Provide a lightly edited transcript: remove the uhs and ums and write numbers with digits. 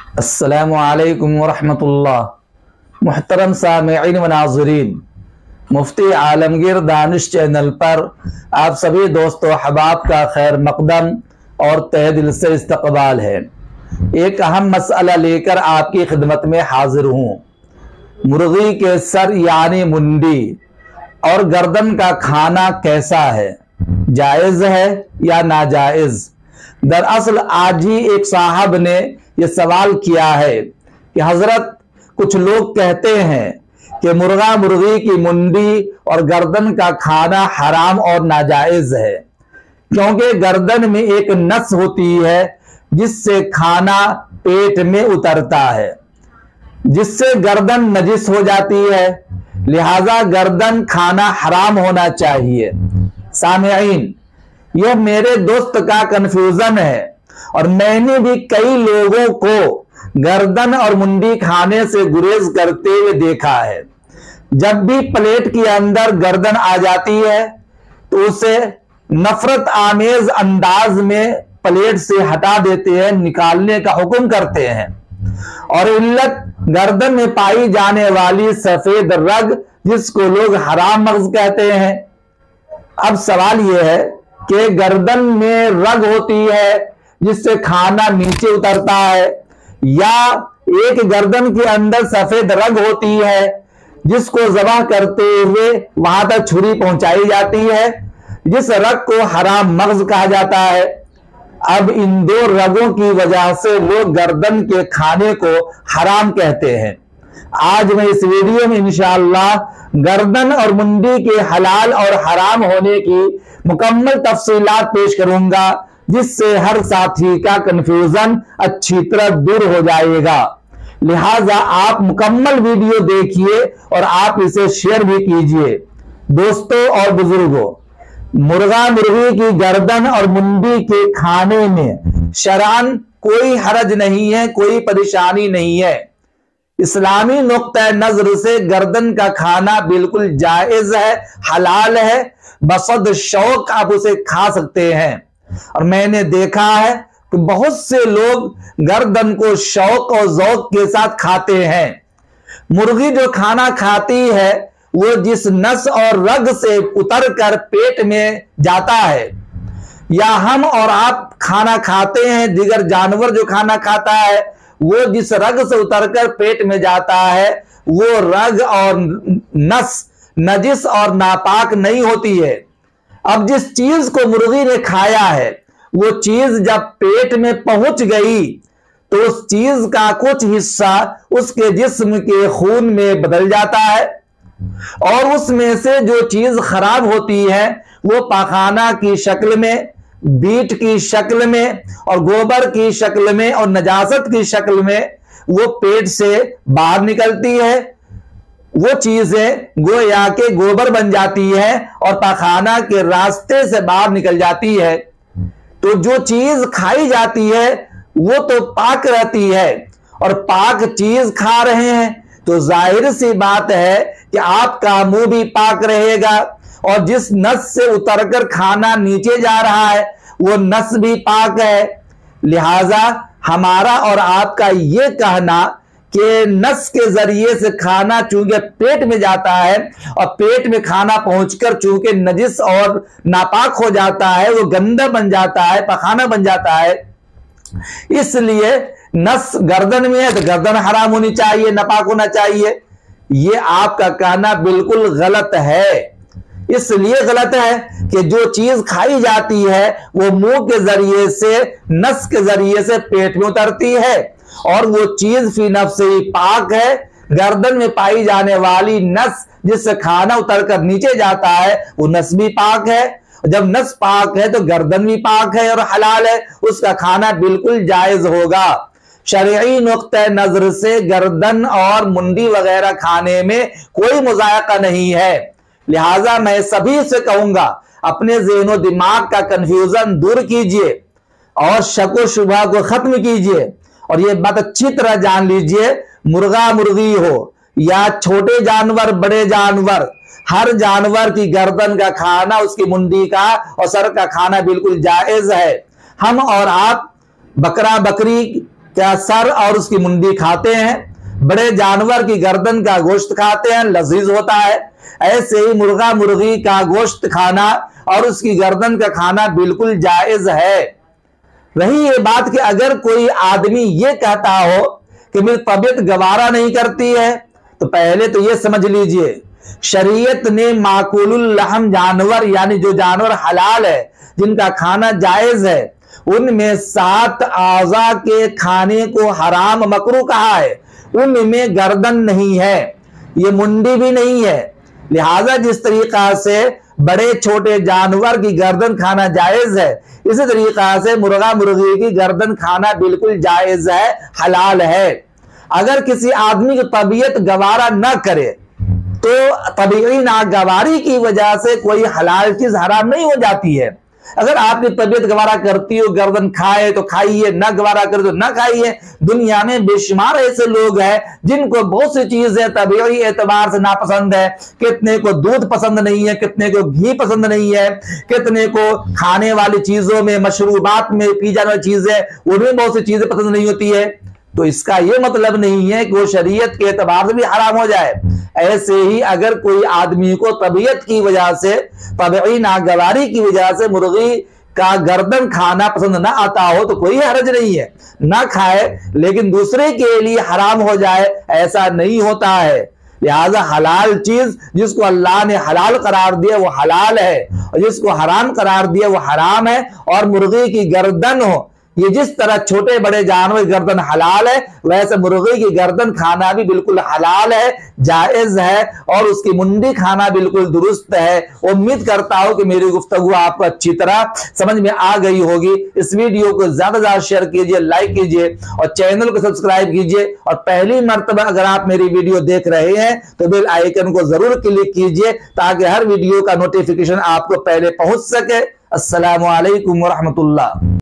अस्सलामु अलैकुम वरहमतुल्लाह। मुहतरम सामिईन व नाज़रीन, मुफ्ती आलमगीर दानिश चैनल पर आप सभी दोस्तों अहबाब का खैर मकदम और तहे दिल से इस्तकबाल है। एक अहम मसला लेकर आपकी खिदमत में हाजिर हूँ। मुर्गी के सर यानी मुंडी और गर्दन का खाना कैसा है, जायज़ है या नाजायज़? दरअसल आज ही एक साहब ने यह सवाल किया है कि हजरत, कुछ लोग कहते हैं कि मुर्गा मुर्गी की मुंडी और गर्दन का खाना हराम और नाजायज है, क्योंकि गर्दन में एक नस होती है जिससे खाना पेट में उतरता है, जिससे गर्दन नजिस हो जाती है। लिहाजा गर्दन खाना हराम होना चाहिए। सामिईन, यह मेरे दोस्त का कंफ्यूजन है और मैंने भी कई लोगों को गर्दन और मुंडी खाने से गुरेज करते हुए देखा है। जब भी प्लेट के अंदर गर्दन आ जाती है तो उसे नफरत आमेज अंदाज में प्लेट से हटा देते हैं, निकालने का हुक्म करते हैं। और इल्लत गर्दन में पाई जाने वाली सफेद रग, जिसको लोग हराम मगज कहते हैं। अब सवाल यह है कि गर्दन में रग होती है जिससे खाना नीचे उतरता है, या एक गर्दन के अंदर सफेद रग होती है जिसको ज़बाह करते हुए वहां तक छुरी पहुंचाई जाती है, जिस रग को हराम मगज कहा जाता है। अब इन दो रगों की वजह से लोग गर्दन के खाने को हराम कहते हैं। आज मैं इस वीडियो में इंशाअल्लाह गर्दन और मुंडी के हलाल और हराम होने की मुकम्मल तफसीलात पेश करूंगा, जिससे हर साथी का कंफ्यूजन अच्छी तरह दूर हो जाएगा। लिहाजा आप मुकम्मल वीडियो देखिए और आप इसे शेयर भी कीजिए। दोस्तों और बुजुर्गों, मुर्गा मुर्गी की गर्दन और मुंडी के खाने में शरअन कोई हरज नहीं है, कोई परेशानी नहीं है। इस्लामी नुक्ता नजर से गर्दन का खाना बिल्कुल जायज है, हलाल है, बसद शौक आप उसे खा सकते हैं। और मैंने देखा है कि बहुत से लोग गर्दन को शौक और ज़ौक के साथ खाते हैं। मुर्गी जो खाना खाती है वो जिस नस और रग से उतर कर पेट में जाता है, या हम और आप खाना खाते हैं, दिगर जानवर जो खाना खाता है वो जिस रग से उतरकर पेट में जाता है, वो रग और नस नजिस और नापाक नहीं होती है। अब जिस चीज को मुर्गी ने खाया है वो चीज जब पेट में पहुंच गई तो उस चीज का कुछ हिस्सा उसके जिस्म के खून में बदल जाता है, और उसमें से जो चीज खराब होती है वो पाखाना की शक्ल में, बीट की शक्ल में और गोबर की शक्ल में और नजासत की शक्ल में वो पेट से बाहर निकलती है। वो चीजें गोया के गोबर बन जाती है और पाखाना के रास्ते से बाहर निकल जाती है। तो जो चीज खाई जाती है वो तो पाक रहती है, और पाक चीज खा रहे हैं तो जाहिर सी बात है कि आपका मुंह भी पाक रहेगा, और जिस नस से उतरकर खाना नीचे जा रहा है वो नस भी पाक है। लिहाजा हमारा और आपका ये कहना कि नस के जरिए से खाना चूंकि पेट में जाता है और पेट में खाना पहुंचकर चूंकि नजिस और नापाक हो जाता है, वो गंदा बन जाता है, पखाना बन जाता है, इसलिए नस गर्दन में है तो गर्दन हराम होनी चाहिए, नापाक होना चाहिए। ये आपका कहना बिल्कुल गलत है। इसलिए गलत है कि जो चीज खाई जाती है वो मुंह के जरिए से, नस के जरिए से पेट में उतरती है, और वो चीज फी नफ्स ही पाक है। गर्दन में पाई जाने वाली नस जिससे खाना उतरकर नीचे जाता है वो नस भी पाक है। जब नस पाक है तो गर्दन भी पाक है और हलाल है, उसका खाना बिल्कुल जायज होगा। शरई नुक्ता नजर से गर्दन और मुंडी वगैरह खाने में कोई मुज़ायका नहीं है। लिहाजा मैं सभी से कहूंगा, अपने ज़हन और दिमाग का कंफ्यूजन दूर कीजिए और शक व शुबहा को खत्म कीजिए, और ये बात अच्छी तरह जान लीजिए, मुर्गा मुर्गी हो या छोटे जानवर बड़े जानवर, हर जानवर की गर्दन का खाना, उसकी मुंडी का और सर का खाना बिल्कुल जायज है। हम और आप बकरा बकरी क्या सर और उसकी मुंडी खाते हैं? बड़े जानवर की गर्दन का गोश्त खाते हैं, लजीज होता है। ऐसे ही मुर्गा मुर्गी का गोश्त खाना और उसकी गर्दन का खाना बिल्कुल जायज है। रही ये बात कि अगर कोई आदमी ये कहता हो कि मेरी तबीयत गवारा नहीं करती है, तो पहले तो ये समझ लीजिए शरीयत ने माकुलुल लहम जानवर, यानी जो जानवर हलाल है, जिनका खाना जायज है, उनमें 7 आज़ा के खाने को हराम मकरू कहा है। उनमें गर्दन नहीं है, ये मुंडी भी नहीं है। लिहाजा जिस तरीका से बड़े छोटे जानवर की गर्दन खाना जायज है, इसी तरीका से मुर्गा मुर्गी की गर्दन खाना बिल्कुल जायज है, हलाल है। अगर किसी आदमी की तबीयत गवारा न करे तो तबीयी नागवारी की वजह से कोई हलाल चीज हराम नहीं हो जाती है। अगर आपकी तबीयत गवारा करती हो, गर्दन खाए तो खाइए, न गवारा करे तो न खाइए। दुनिया में बेशुमार ऐसे लोग हैं जिनको बहुत सी चीजें तबीयी एतबार से नापसंद है। कितने को दूध पसंद नहीं है, कितने को घी पसंद नहीं है, कितने को खाने वाली चीजों में, मशरूबात में पी जाने वाली चीजें, उनमें बहुत सी चीजें पसंद नहीं होती है। तो इसका यह मतलब नहीं है कि वो शरीयत के एतबार से भी हराम हो जाए। ऐसे ही अगर कोई आदमी को तबीयत की वजह से, तबीयी नागवारी की वजह से मुर्गी का गर्दन खाना पसंद ना आता हो तो कोई हर्ज नहीं है, ना खाए, लेकिन दूसरे के लिए हराम हो जाए, ऐसा नहीं होता है। लिहाजा हलाल चीज जिसको अल्लाह ने हलाल करार दिया वो हलाल है, और जिसको हराम करार दिया वो हराम है। और मुर्गी की गर्दन हो, ये जिस तरह छोटे बड़े जानवर की गर्दन हलाल है, वैसे मुर्गी की गर्दन खाना भी बिल्कुल हलाल है, जायज है, और उसकी मुंडी खाना बिल्कुल दुरुस्त है। उम्मीद करता हूं कि मेरी गुफ्तगू आपको अच्छी तरह समझ में आ गई होगी। इस वीडियो को ज्यादा से ज्यादा शेयर कीजिए, लाइक कीजिए और चैनल को सब्सक्राइब कीजिए। और पहली मर्तबा अगर आप मेरी वीडियो देख रहे हैं तो बेल आइकन को जरूर क्लिक कीजिए, ताकि हर वीडियो का नोटिफिकेशन आपको पहले पहुंच सके। अस्सलामु अलैकुम व रहमतुल्लाह।